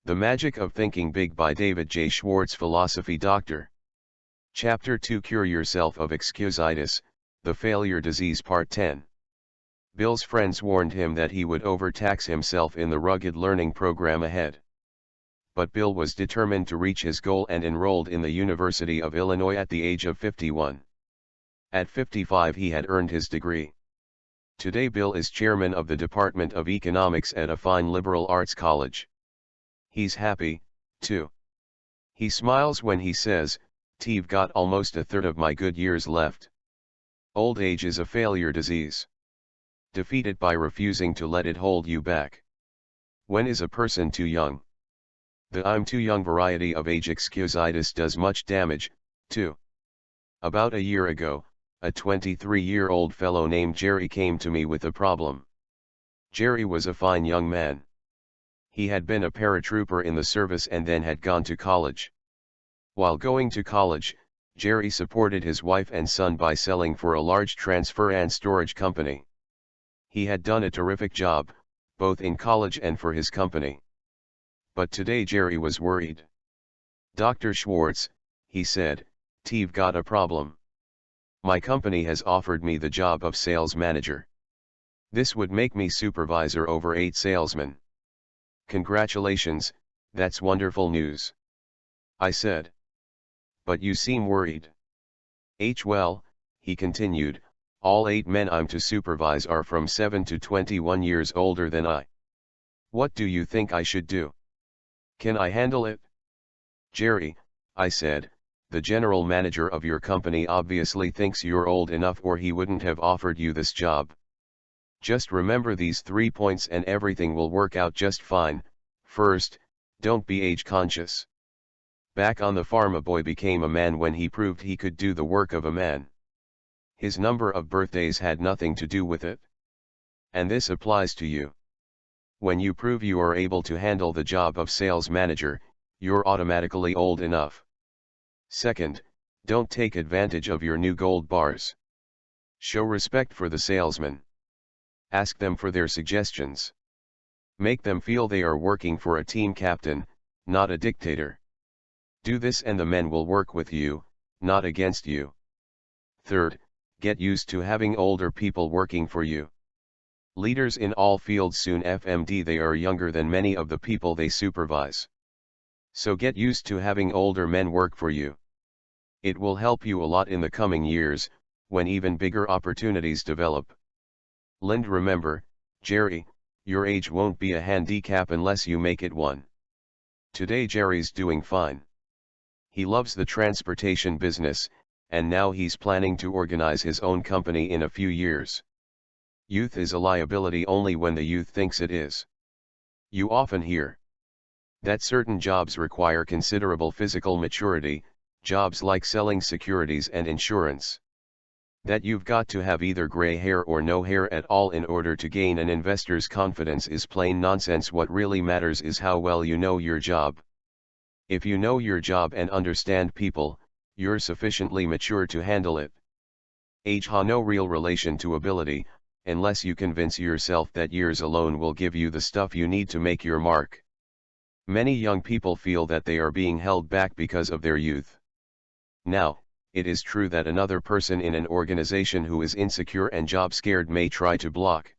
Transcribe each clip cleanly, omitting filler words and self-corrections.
The Magic of Thinking Big by David J. Schwartz, Philosophy Doctor. Chapter 2, Cure Yourself of Excusitis, the Failure Disease, Part 10. Bill's friends warned him that he would overtax himself in the rugged learning program ahead. But Bill was determined to reach his goal and enrolled in the University of Illinois at the age of 51. At 55 he had earned his degree. Today Bill is chairman of the Department of Economics at a fine liberal arts college. He's happy, too. He smiles when he says, "T've got almost a third of my good years left." Old age is a failure disease. Defeat it by refusing to let it hold you back. When is a person too young? The "I'm too young" variety of age excusitis does much damage, too. About a year ago, a 23-year-old fellow named Jerry came to me with a problem. Jerry was a fine young man. He had been a paratrooper in the service and then had gone to college. While going to college, Jerry supported his wife and son by selling for a large transfer and storage company. He had done a terrific job, both in college and for his company. But today Jerry was worried. "Dr. Schwartz," he said, "T've got a problem. My company has offered me the job of sales manager. This would make me supervisor over 8 salesmen. Congratulations, that's wonderful news." I said. "But you seem worried." "Well," he continued, "all 8 men I'm to supervise are from 7 to 21 years older than I. What do you think I should do? Can I handle it?" "Jerry," I said, "the general manager of your company obviously thinks you're old enough or he wouldn't have offered you this job. Just remember these 3 points and everything will work out just fine. First, don't be age conscious. Back on the farm a boy became a man when he proved he could do the work of a man. His number of birthdays had nothing to do with it. And this applies to you. When you prove you are able to handle the job of sales manager, you're automatically old enough. Second, don't take advantage of your new gold bars. Show respect for the salesman. Ask them for their suggestions. Make them feel they are working for a team captain, not a dictator. Do this and the men will work with you, not against you. Third, get used to having older people working for you. Leaders in all fields soon find they are younger than many of the people they supervise. So get used to having older men work for you. It will help you a lot in the coming years, when even bigger opportunities develop. And remember, Jerry, your age won't be a handicap unless you make it one." Today Jerry's doing fine. He loves the transportation business, and now he's planning to organize his own company in a few years. Youth is a liability only when the youth thinks it is. You often hear that certain jobs require considerable physical maturity, jobs like selling securities and insurance. That you've got to have either gray hair or no hair at all in order to gain an investor's confidence is plain nonsense. What really matters is how well you know your job. If you know your job and understand people, you're sufficiently mature to handle it. Age has no real relation to ability, unless you convince yourself that years alone will give you the stuff you need to make your mark. Many young people feel that they are being held back because of their youth. Now, it is true that another person in an organization who is insecure and job scared may try to block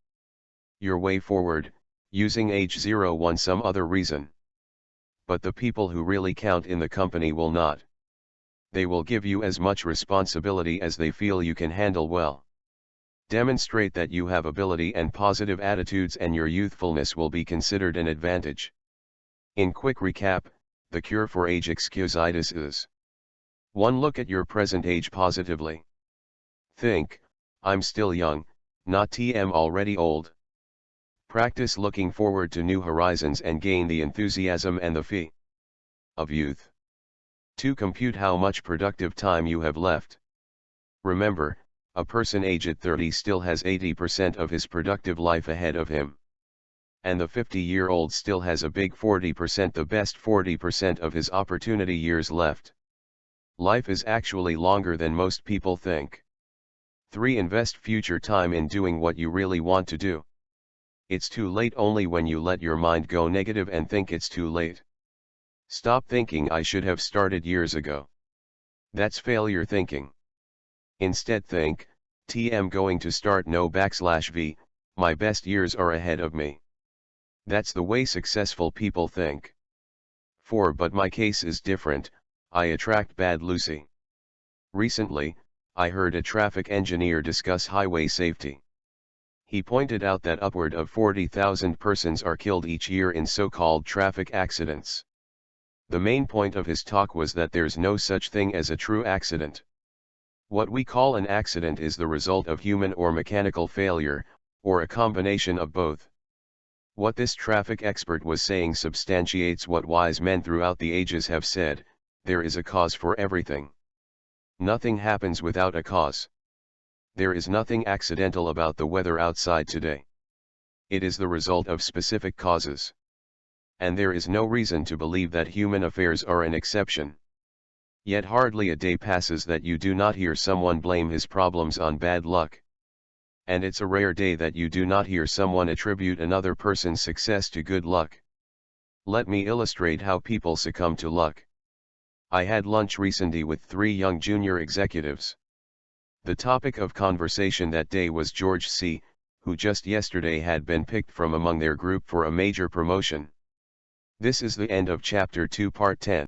your way forward, using age 01 some other reason. But the people who really count in the company will not. They will give you as much responsibility as they feel you can handle well. Demonstrate that you have ability and positive attitudes and your youthfulness will be considered an advantage. In quick recap, the cure for age excusitis is: 1. Look at your present age positively. Think, "I'm still young, not I'm already old." Practice looking forward to new horizons and gain the enthusiasm and the fee of youth. 2. Compute how much productive time you have left. Remember, a person aged 30 still has 80% of his productive life ahead of him. And the 50-year-old still has a big 40%, the best 40% of his opportunity years left. Life is actually longer than most people think. 3. Invest future time in doing what you really want to do. It's too late only when you let your mind go negative and think it's too late. Stop thinking I should have started years ago. That's failure thinking. Instead think, I'm going to start no/v, my best years are ahead of me. That's the way successful people think. But my case is different, I attract bad Lucy. Recently, I heard a traffic engineer discuss highway safety. He pointed out that upward of 40,000 persons are killed each year in so-called traffic accidents. The main point of his talk was that there's no such thing as a true accident. What we call an accident is the result of human or mechanical failure, or a combination of both. What this traffic expert was saying substantiates what wise men throughout the ages have said: there is a cause for everything. Nothing happens without a cause. There is nothing accidental about the weather outside today. It is the result of specific causes. And there is no reason to believe that human affairs are an exception. Yet hardly a day passes that you do not hear someone blame his problems on bad luck. And it's a rare day that you do not hear someone attribute another person's success to good luck. Let me illustrate how people succumb to luck. I had lunch recently with 3 young junior executives. The topic of conversation that day was George C., who just yesterday had been picked from among their group for a major promotion. This is the end of Chapter 2 Part 10.